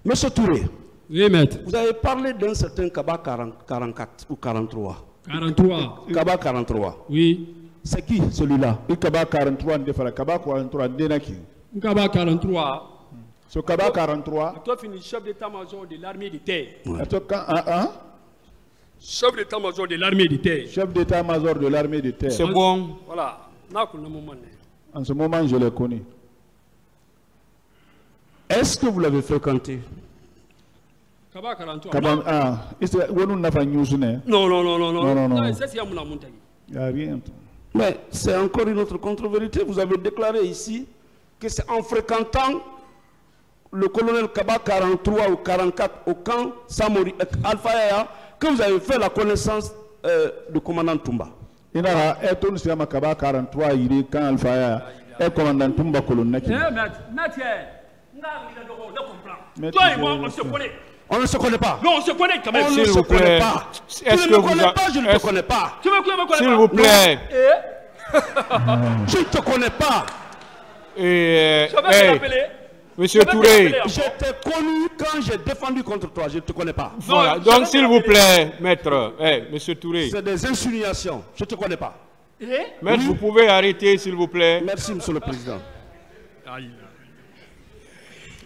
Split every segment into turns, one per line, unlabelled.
Monsieur Touré,
Oui, maître.
vous avez parlé d'un certain Kaba 44 ou 43.
43.
Kaba 43.
Oui.
C'est qui celui-là?
Kaba 43 Kaba 43 Denaki.
Kaba 43.
Ce Kaba 43.
Toi, fini chef d'état-major de l'armée de terre.
Chef
d'état-major de l'armée de terre.
Chef d'état-major de l'armée de terre.
C'est bon.
Voilà.
En ce moment, je le connais.
Est-ce que vous l'avez fréquenté?
Kaba 43.
Non.
C'est à mon montagne.
Il n'y a rien.
Mais c'est encore une autre contre-vérité. Vous avez déclaré ici que c'est en fréquentant le colonel Kaba 43 ou 44 au camp Samori Alpha Yaya que vous avez fait la connaissance du commandant Toumba.
Il y a un Kaba 43 il camp Alpha Yaya et commandant Toumba colonel.
Toi et moi, on se connaît.
On ne se connaît pas.
Non, on se connaît quand même.
On ne se connaît pas. Tu ne me connais pas, je ne te connais pas.
Tu me connais pas.
S'il vous plaît.
Je ne te connais pas.
Monsieur Touré.
Je t'ai connu quand j'ai défendu contre toi. Je ne te connais pas.
Voilà. Donc, s'il vous plaît, maître. Monsieur Touré.
C'est des insinuations. Je ne te connais pas.
Maître, vous pouvez arrêter, s'il vous plaît.
Merci, monsieur le président.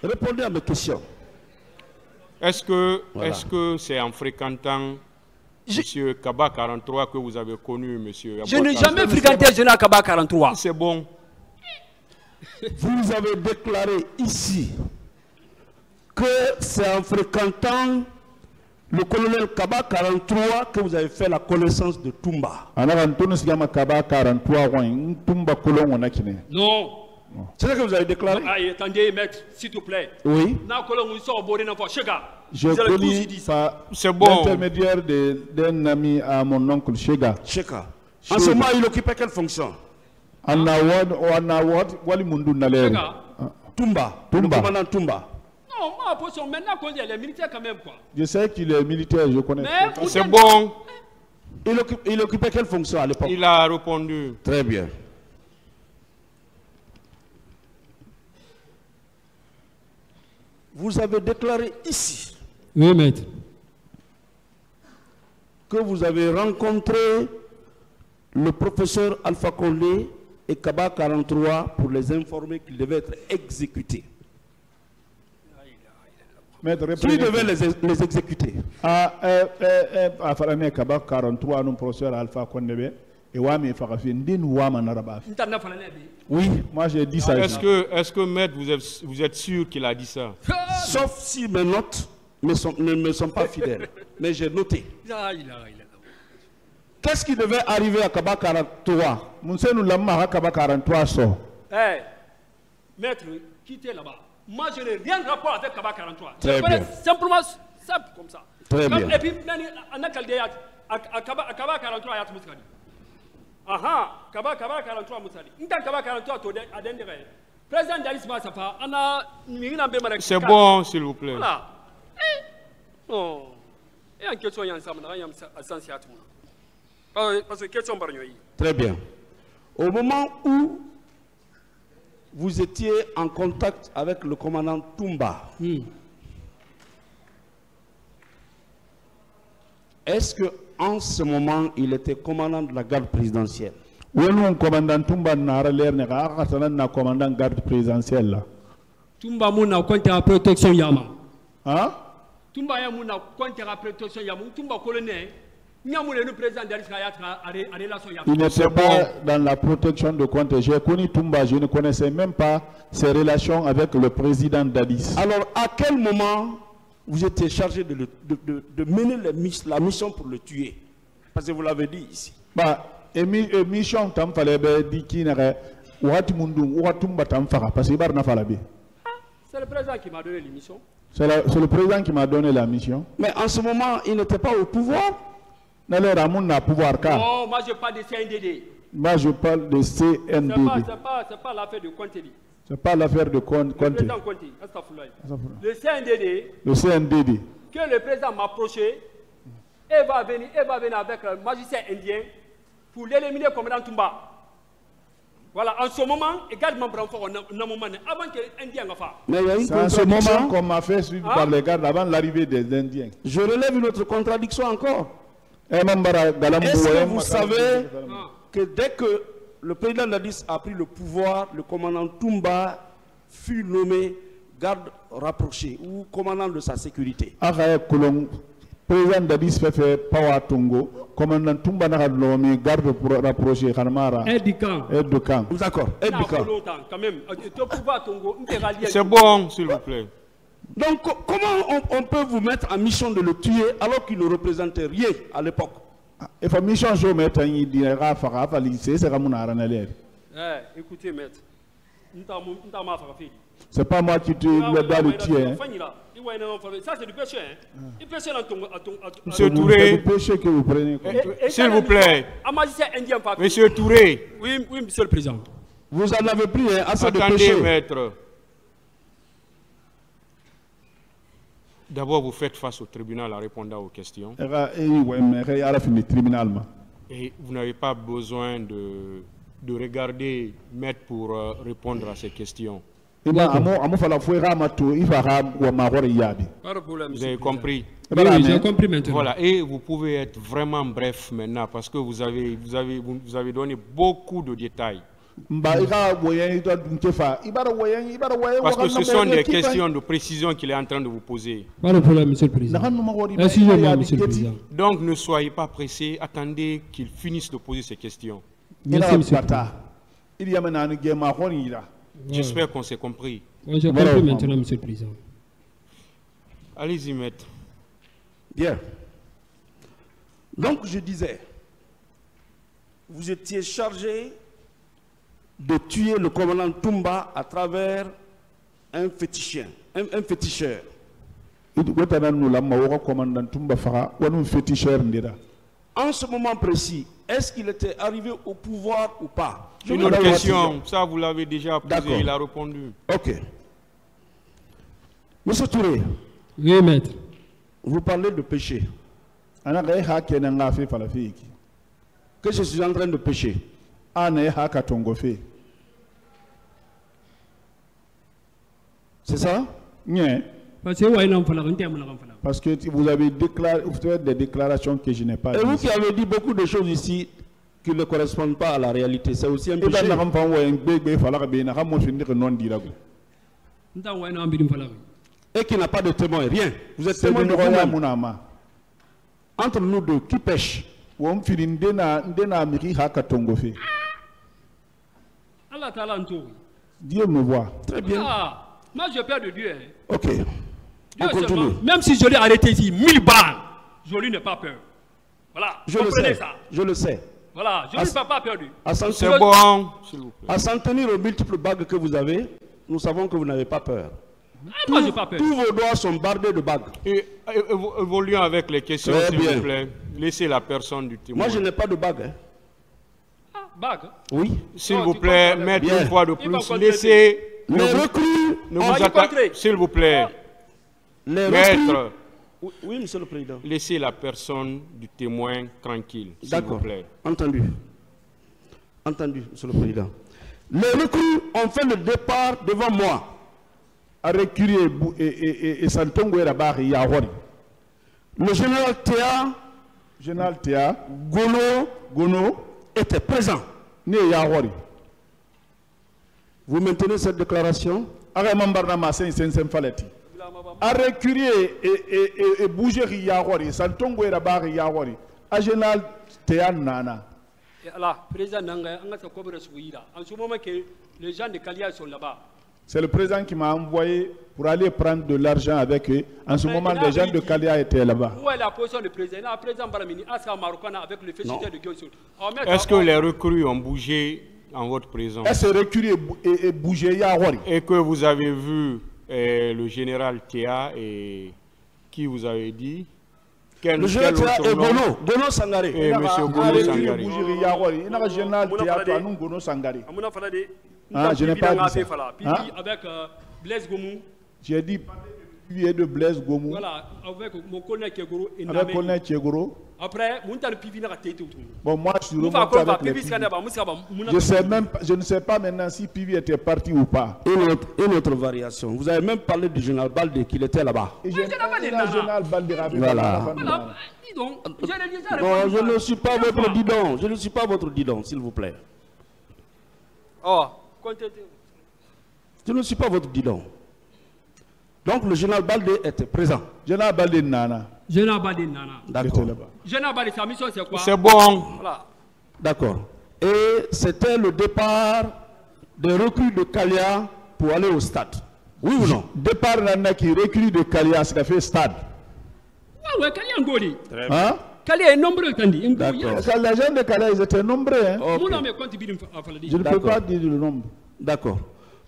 Répondez à mes questions.
Est-ce que c'est en fréquentant monsieur Kaba 43 que vous avez connu monsieur?
Je n'ai jamais fréquenté Général Kaba 43.
C'est bon.
Vous avez déclaré ici que c'est en fréquentant le colonel Kaba 43 que vous avez fait la connaissance de Toumba.
Non.
C'est ce que vous avez déclaré?
Attendez, maître, s'il te plaît.
Oui.
C'est bon.
L'intermédiaire d'un ami à mon oncle Shega.
Sheka. En ce moment, il occupait quelle fonction?
Toumba.
Le commandant Toumba.
Non, ma position, maintenant qu'on est les militaires quand même, quoi.
Je sais qu'il est militaire, je connais.
C'est bon.
Il occupait quelle fonction à l'époque?
Il a répondu.
Très bien. Vous avez déclaré ici,
oui, maître,
que vous avez rencontré le professeur Alpha Condé et Kaba 43 pour les informer qu'ils devaient être exécutés. Qui devait les exécuter?
Kaba 43, nous professeur Alpha Condé. Oui, moi j'ai dit ça.
Est-ce que maître, vous êtes sûr qu'il a dit ça?
Sauf si mes notes ne me sont pas fidèles. Mais j'ai noté. Qu'est-ce qui devait arriver à Kaba 43?
Maître, quittez là-bas. Moi je n'ai rien de rapport avec Kaba 43.
Très bien.
Simplement simple comme ça.
Très bien.
Et puis, Kaba 43 a tout aha, Kaba 43 Moussali. N'ta Kaba 43 to adendere. Président Dalis Massapa, ana mirina be malak.
C'est bon, s'il vous plaît.
Voilà. Oh. Et en question ensemble, na yam assensiat mo. Parce que question barñoyi.
Très bien. Au moment où vous étiez en contact avec le commandant Toumba, est-ce que en ce moment, il était commandant de la garde présidentielle?
Oui, nous, commandant Toumba n'a l'air de commandant garde présidentielle.
Toumba mouna contre la protection Yama.
Hein?
Toumba Yamouna contre la protection Yama. Toumba colonel. Le président
il n'était pas dans la protection de compte. J'ai connu Toumba, je ne connaissais même pas ses relations avec le président Dadis.
Alors, à quel moment vous étiez chargé de mener la mission pour le tuer? Parce que vous l'avez dit ici.
Mission tam fallait dire qui n'aurait ouati mundu ouatumba tam fara parce que barna falabi.
C'est le président qui m'a donné l'émission.
C'est le président qui m'a donné la mission.
Mais en ce moment, il n'était pas au pouvoir.
Non,
moi je parle de CNDD.
Moi je parle de CNDD.
C'est pas l'affaire de Contéli.
C'est pas l'affaire de Conté.
Le CNDD.
Le CNDD.
Que le président m'a approché, et va venir avec un magistrat indien pour l'éliminer comme dans Toumba. Voilà, en ce moment, également, avant que les Indiens fassent.
Mais il y a une
C'est en ce
contradiction.
moment qu'on m'a fait suivre par les gardes avant l'arrivée des Indiens.
Je relève une autre contradiction encore. Est-ce que vous savez que dès que le président Dadis a pris le pouvoir, le commandant Toumba fut nommé garde rapproché ou commandant de sa sécurité?
Président Dadis fait Pawa Tongo, commandant Toumba n'a nommé garde rapproché Khanmara.
Aide de camp. D'accord, aide de camp.
C'est bon, s'il vous plaît.
Donc, comment on peut vous mettre en mission de le tuer alors qu'il ne représentait rien à l'époque?
Et fa mission jo mettre un idéra fara fa lycée c'est comme on
écoutez maître,
c'est pas moi qui te dois le tuer.
Ça c'est du péché. Il péché dans ton
Monsieur Touré,
péché que vous prenez.
S'il vous plaît. Monsieur Touré.
Oui, monsieur le président.
Vous en avez pris assez de
péché.
péché.
Maître. D'abord, vous faites face au tribunal en répondant aux questions. Et vous n'avez pas besoin de regarder Maître pour répondre à ces questions. Vous avez compris?
Oui, j'ai compris maintenant.
Voilà, et vous pouvez être vraiment bref maintenant parce que vous avez donné beaucoup de détails. Parce que ce sont des questions de précision qu'il est en train de vous poser.
Pas de problème, monsieur le président. Excusez-moi, monsieur le président.
Donc ne soyez pas pressés, attendez qu'il finisse de poser ces questions.
Merci, monsieur le président.
J'espère qu'on s'est compris.
J'ai compris maintenant, monsieur le président.
Allez-y, maître.
Bien. Donc je disais, vous étiez chargé de tuer le commandant Toumba à travers un féticheur. Un féticheur. En ce moment précis, est-ce qu'il était arrivé au pouvoir ou pas?
Une autre question, ça vous l'avez déjà posé, il a répondu.
Ok. Monsieur Touré.
Oui, maître.
Vous parlez de péché. Que je suis en train de pécher. C'est ça?
Parce que vous avez fait des déclarations que je n'ai pas dites.
Et vous qui avez dit beaucoup de choses ici qui ne correspondent pas à la réalité, c'est aussi un péché. Et qui n'a pas de témoin, rien. Vous êtes témoin de vous-même. Entre nous deux, qui pêche?
Dieu me voit.
Très bien.
Ah, moi j'ai peur de Dieu.
Ok. On continue.
Même si je l'ai arrêté ici, 1000 balles, je lui n'ai pas peur. Voilà.
Je le sais. Ça. Je le sais.
Voilà, je n'ai pas peur de lui.
C'est bon, s'il vous plaît.
À s'en tenir aux multiples bagues que vous avez, nous savons que vous n'avez pas peur.
Moi, j'ai pas peur.
Tous vos doigts sont bardés de bagues.
Évoluons avec les questions, s'il vous plaît. Laissez la personne du témoin.
Moi, je n'ai pas de bague. Hein.
Ah, bague?
Oui.
S'il vous plaît, maître, une fois de plus, laissez...
Les recrues...
S'il vous plaît.
Les
maître.
Oui, monsieur le président.
Laissez la personne du témoin tranquille, s'il vous plaît.
Entendu. Entendu, monsieur le président. Les recrues ont fait le départ devant moi. Le général Théa, Gono était présent. Vous maintenez cette déclaration?
A reculer et bouger Yahori, Santongo et Rabari Yahori, a général Théa Nana.
Alors, président Nanga, en ce moment que les gens de Kalia sont là-bas.
C'est le président qui m'a envoyé pour aller prendre de l'argent avec eux. En ce moment, les gens de Kalia étaient là-bas.
Où est la position du président? Le président Baramini, Asa Marokana avec le féticheur de Gyosul.
Est-ce que les recrues ont bougé en votre présence?
Est-ce que recrues et bougé Yahori?
Et que vous avez vu le général Théa et qui vous avez dit?
Le général Théa et Gono Sangare.
Et M. Gono Sangare.
Il y a un général Théa et Gono Sangare.
Ah, je n'ai pas dit ça. Avec Blaise Goumou.
J'ai dit PV de Blaise Gomou.
Voilà, avec mon colonel Kegoro et
Avec colonel Kegoro.
Après, mon tal PV n'a pas été tout.
Bon, moi, je suis remonté avec les PV. Je ne sais pas maintenant si PV était parti ou pas.
Une autre variation. Vous avez même parlé du général Baldé, qu'il était là-bas.
Et général Baldé.
Voilà.
Dis donc,
bon, je ne suis pas votre didon. Je ne suis pas votre didon, s'il vous plaît.
Oh,
je ne suis pas votre didon. Donc le général Baldé était présent.
Général Baldé Nana.
Général Baldé Nana.
D'accord.
Général Baldé, sa mission c'est quoi?
C'est bon.
Voilà.
D'accord. Et c'était le départ des recrues de Kalia pour aller au stade. Oui ou non?
Départ Nana qui recrue de Kalia, ça fait stade.
Ouais, Kalia Ngoli.
Hein?
Kalia est nombreux, Kandi.
D'accord.
Les gens de Kalia, ils étaient nombreux. Hein?
Okay.
Je ne peux pas dire le nombre.
D'accord.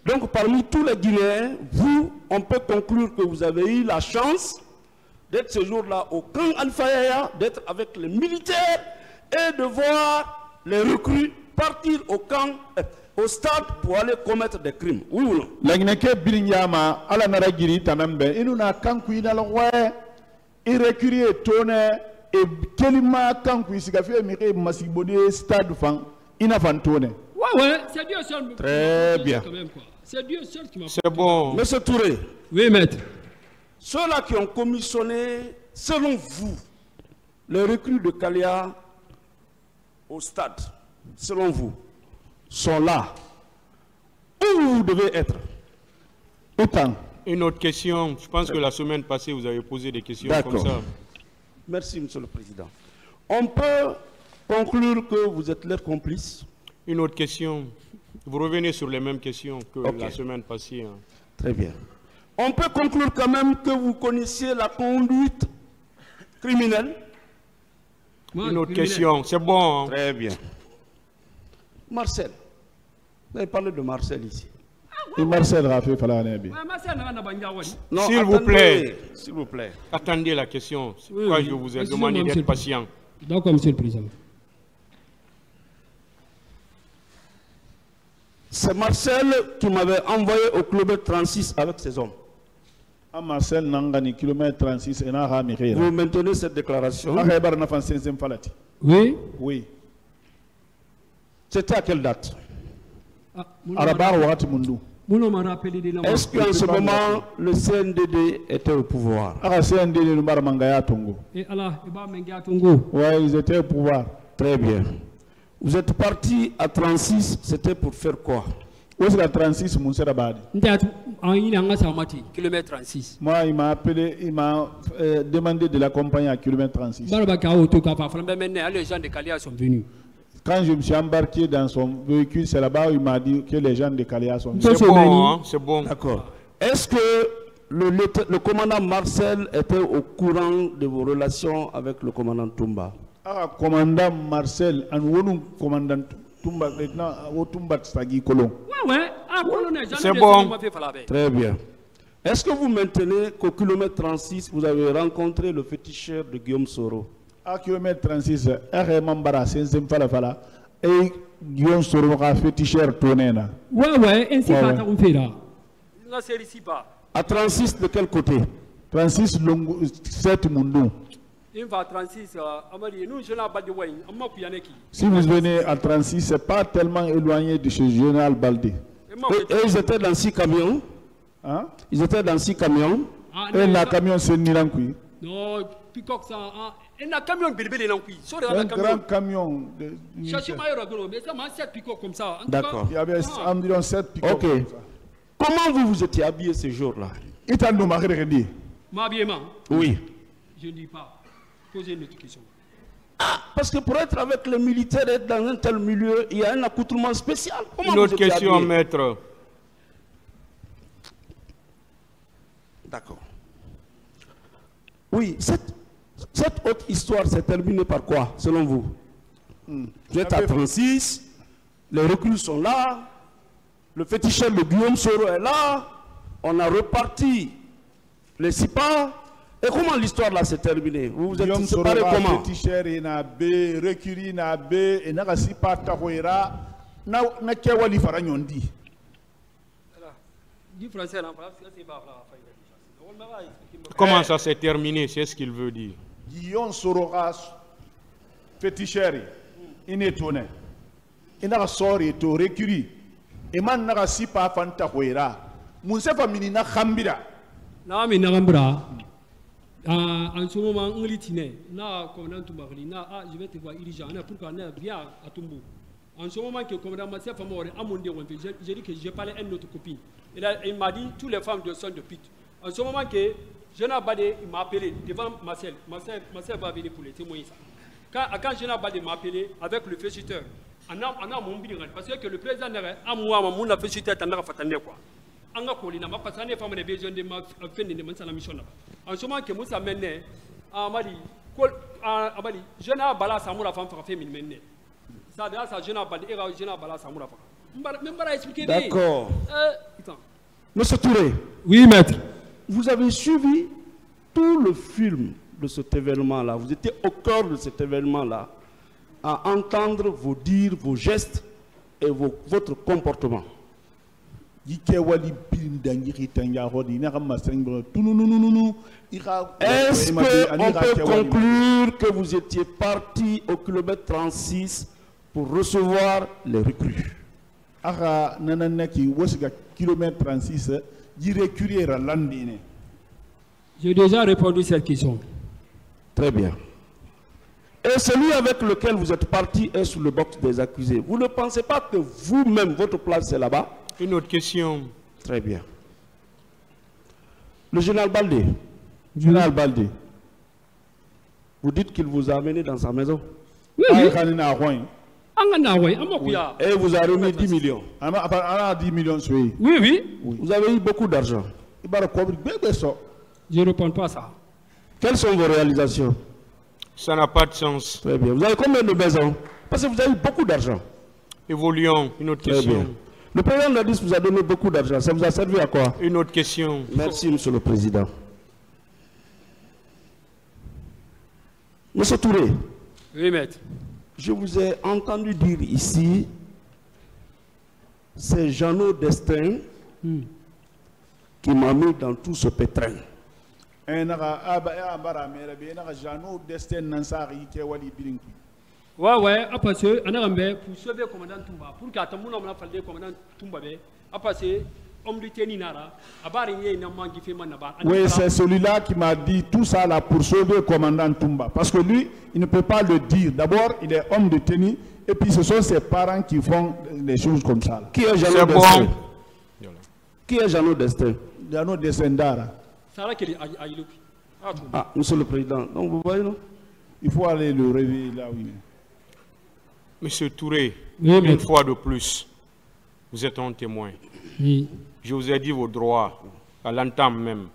Donc parmi tous les Guinéens, vous, on peut conclure que vous avez eu la chance d'être ce jour-là au camp Alpha Yaya, d'être avec les militaires et de voir les recrues partir au camp, au stade pour aller commettre des crimes. Oui ou non?
L'agneke Bilinyama, ala naragiri tanambe, inuna kankui nalongwe, irekuri etone, et kelima kankui sikafi mire masibode stade fan, inafantone.
Ouais, c'est Dieu seul.
Très bien.
C'est Dieu seul qui m'a.
C'est bon.
Monsieur Touré.
Oui, maître.
Ceux-là qui ont commissionné, selon vous, les recrues de Kalia au stade, selon vous, sont là. Où vous devez être? Autant.
Une autre question. Je pense que la semaine passée, vous avez posé des questions comme ça.
Merci, Monsieur le Président. On peut conclure que vous êtes leur complice?
Une autre question. Vous revenez sur les mêmes questions que la semaine passée. Hein.
Très bien. On peut conclure quand même que vous connaissiez la conduite criminelle?
Une autre question. C'est bon. Hein.
Très bien. Marcel. Vous avez parlé de Marcel ici.
Et Marcel Rafé Falanebi.
Non,
s'il vous plaît.
S'il vous plaît.
Attendez la question. C'est pourquoi je vous ai demandé d'être patient.
D'accord, Monsieur le Président.
C'est Marcel qui m'avait envoyé au kilomètre 36 avec ses hommes.
Marcel Nangani, kilomètre 36, et n'a
vous maintenez cette déclaration?
Oui. Oui.
C'était à quelle date?
Est-ce
qu'en ce moment, le CNDD était au pouvoir?
Oui, ils étaient au pouvoir.
Très bien. Vous êtes parti à 36, c'était pour faire quoi?
Où est-ce la 36, mon cher Abadi?
Kilomètre 36.
Moi, il m'a appelé, il m'a demandé de l'accompagner à kilomètre 36.
Les gens de Kalia sont venus.
Quand je me suis embarqué dans son véhicule, c'est là-bas où il m'a dit que les gens de Kalia sont venus.
C'est bon, hein? C'est bon.
D'accord. Est-ce que le commandant Marcel était au courant de vos relations avec le commandant Toumba?
Commandant Marcel, commandant Toumba, maintenant, au Toumba Stagi Kolon.
C'est bon.
Très bien. Est-ce que vous maintenez qu'au kilomètre 36, vous avez rencontré le féticheur de Guillaume Soro?
À kilomètre 36, Mambara, Fala, et Guillaume Soro a féticheur tourné là.
Ainsi pas.
À 36, de quel côté?
36, 7 Mundou. Si vous venez à 36, ce n'est pas tellement éloigné de chez Général Baldé.
Et ils étaient dans 6 camions?
Hein?
Ils étaient dans 6 camions?
Et le camion, c'est Nilankui.
Non, Picoc, ça. Un camion,
un grand camion.
D'accord.
Il y avait environ 7 picocs.
Ok. Comment vous vous étiez habillé ce jour-là?
M'habillement?
Oui.
Je ne dis pas. Posez une autre question.
Parce que pour être avec les militaires et être dans un tel milieu, il y a un accoutrement spécial. Comment
une autre question, habillé? Maître.
D'accord. Oui, cette autre histoire s'est terminée par quoi, selon vous? Vous êtes à 36, les recrues sont là, le féticheur de Guillaume Soro est là, on a reparti les SIPA. Et comment l'histoire là s'est terminée? Vous vous êtes séparés comment?
Comment ça s'est terminé? C'est ce qu'il veut dire.
Yon soroka féticheri inetone ina sori to recuri e man na sipa fanta hoira munsefa minina khambira
na mi na ngambra en ce moment on litine na commandant Toumbakli na je vais te voir dirigeant na pourquoi na viens à Toumbo. En ce moment que le commandant Massé Famore a mon j'ai dit que j'ai parlé à une autre copine. Et là, il m'a dit toutes les femmes de son de pute. En ce moment que Jeune Abadé m'a appelé devant Marcel. Marcel va venir pour les témoigner ça. Quand Jeune Abadé m'a appelé avec le féchiteur, on a mon bilan parce que le président a moi mon féchiteur t'a fatandé quoi. On a collé n'a pas passé femme de besoin de ma fin de la mission là. En ce moment que Moussa mené m'a dit Jeune Abala ça la femme fait mine. Ça Jeune Abadé et Jeune Abala ça
D'accord. Monsieur Touré.
Oui, maître.
Vous avez suivi tout le film de cet événement-là. Vous étiez au cœur de cet événement-là, à entendre vos dires, vos gestes et votre comportement. Est-ce qu'on peut conclure que vous étiez parti au kilomètre 36 pour recevoir les recrues?
Kilomètre 36,
j'ai déjà répondu à cette question.
Très bien. Et celui avec lequel vous êtes parti est sous le box des accusés. Vous ne pensez pas que vous-même, votre place est là-bas?
Une autre question.
Très bien. Le général Baldé.
Général Baldé.
Vous dites qu'il vous a amené dans sa maison?
Oui, oui.
Et vous avez remis 10 millions.
10 millions, oui.
Oui, oui.
Vous avez eu beaucoup d'argent.
Je ne réponds pas à ça.
Quelles sont vos réalisations?
Ça n'a pas de sens.
Très bien. Vous avez combien de maisons? Parce que vous avez eu beaucoup d'argent.
Évoluons. Une autre question.
Bien. Le président de la DIS vous a donné beaucoup d'argent. Ça vous a servi à quoi?
Une autre question.
Merci, monsieur le président. Monsieur Touré.
Oui, maître.
Je vous ai entendu dire ici, c'est Jeannot Destin qui m'a mis dans tout ce pétrin.
Ouais, après ça, on a pour sauver le commandant Toumba, pour que tout le monde ait le commandant Toumba, après ça,
oui, c'est celui-là qui m'a dit tout ça là pour sauver le commandant Toumba. Parce que lui, il ne peut pas le dire. D'abord, il est homme de tenue, et puis ce sont ses parents qui font des choses comme ça.
Qui est Jeannot Destin? Qui est Jeannot Destin?
Jeannot Destin Dara.
Ah, monsieur le président, donc vous voyez, non?
Il faut aller le réveiller là où il est.
Monsieur Touré, une fois de plus, vous êtes un témoin.
Oui.
Je vous ai dit vos droits à l'entame même.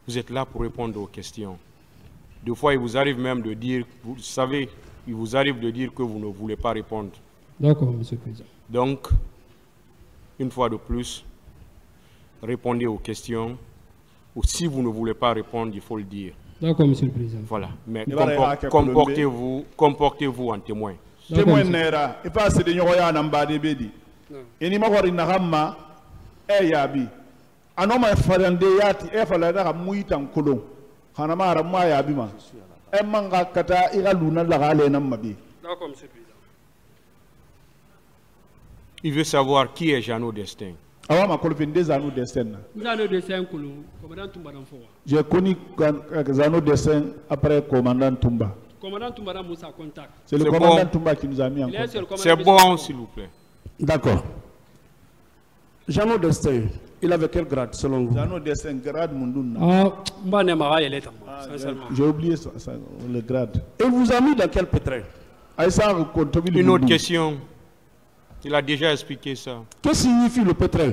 Vous êtes là pour répondre aux questions. Des fois, il vous arrive même de dire, vous savez, il vous arrive de dire que vous ne voulez pas répondre.
D'accord, monsieur le président.
Donc, une fois de plus, répondez aux questions. Ou si vous ne voulez pas répondre, il faut le dire.
D'accord, monsieur le président.
Voilà. Mais comportez-vous en témoin.
Témoin nera, et pas c'est de Nyoya Nambade Bedi. Et ni mawari Nahama, Yabi. Un homme a fallu yati, et fallu à Mouitan Colon. Hanamara Maya Bima. Et Manga Kata, Ira Luna Lagale Namabi.
D'accord, monsieur le président.
Il veut savoir qui est Jeannot Destin.
Jeannot Destin. J'ai connu Jeannot Destin après commandant Toumba. C'est le commandant Toumba qui nous a mis en contact.
C'est bon, s'il vous plaît.
D'accord. Jeannot Destin, il avait quel grade selon vous?
Jeannot Destin, grade Munduna. J'ai oublié ça, le grade.
Et vous a mis dans quel pétrin?
Une autre question. Il a déjà expliqué ça.
Que signifie le pétrin?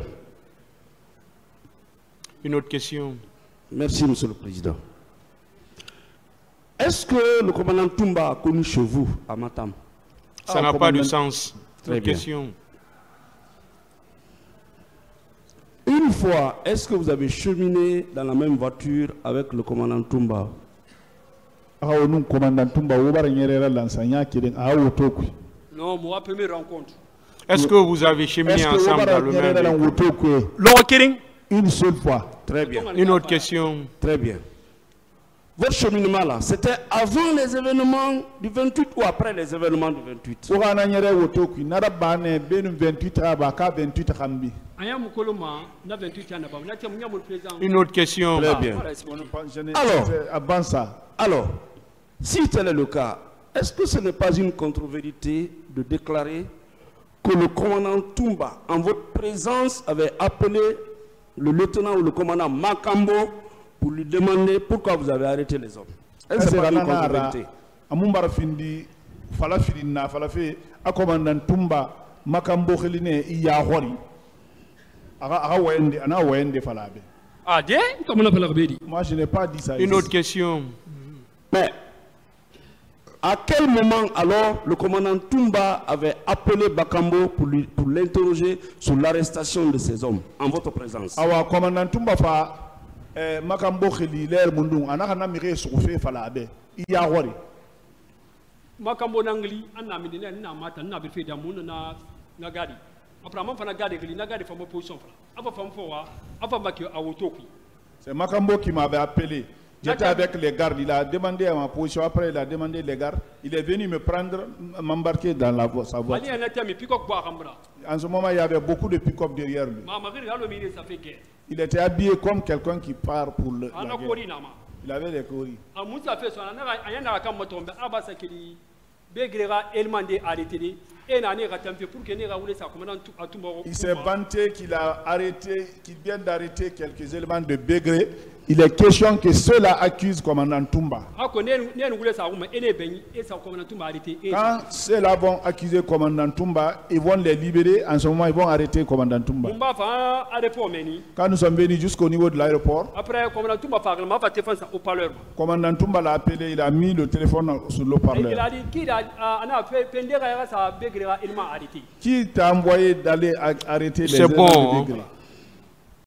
Une autre question.
Merci, monsieur le président. Est-ce que le commandant Toumba a connu chez vous, à Matam?
Ça n'a pas de sens.
Très bien.
Question.
Une fois, est-ce que vous avez cheminé dans la même voiture avec le commandant Toumba?
Non, moi, première rencontre.
Est-ce que vous avez cheminé ensemble dans le même véhicule?
une seule fois.
Très bien.
Une autre question.
Très bien. Votre cheminement là, c'était avant les événements du 28 ou après les événements du 28?
Pour un an, woto qui n'a pas né ben 28 rabaka 28 rambi.
Une autre question.
Très bien. Alors, si tel est le cas, est-ce que ce n'est pas une contre-vérité de déclarer que le commandant Toumba, en votre présence, avait appelé le lieutenant ou le commandant Makambo pour lui demander pourquoi vous avez arrêté les hommes? Est-ce que c'est pas une contre-vérité?
Amumbara findi fala firina fala fe a commandant Toumba Makambo kheline iya hori aga wende ana wende fala be.
Ah de comment on appelle Arbedi?
Moi je n'ai pas dit ça.
Une autre question.
Mais à quel moment alors le commandant Toumba avait appelé Bakambo pour l'interroger sur l'arrestation de ces hommes en votre présence?
Awa commandant Toumba fa Makambo kheli l'air mundung anaka na mire soufe fala be iya hori.
Makambo nangli anna midina na mata na bife da mun na gadi. Après man fana gadi gli na gadi fa mo position fala. Ava fam fo wa ava makio awotoku.
C'est Makambo qui m'avait appelé. J'étais avec les gardes, il a demandé à ma position, après il a demandé les gardes. Il est venu me prendre, m'embarquer dans sa voiture. En ce moment, il y avait beaucoup de pick-up derrière lui. Il était habillé comme quelqu'un qui part pour la guerre. Il avait des coris. Il s'est vanté qu'il a arrêté, qu'il vient d'arrêter quelques éléments de Bégré. Il est question que ceux-là accusent commandant Toumba. Quand ceux-là vont accuser commandant Toumba, ils vont les libérer. En ce moment, ils vont arrêter commandant Toumba. Quand nous sommes venus jusqu'au niveau de l'aéroport, commandant Toumba l'a appelé, il a mis le téléphone sur l'eau-parleur. Qui t'a envoyé d'aller arrêter les
C'est bon.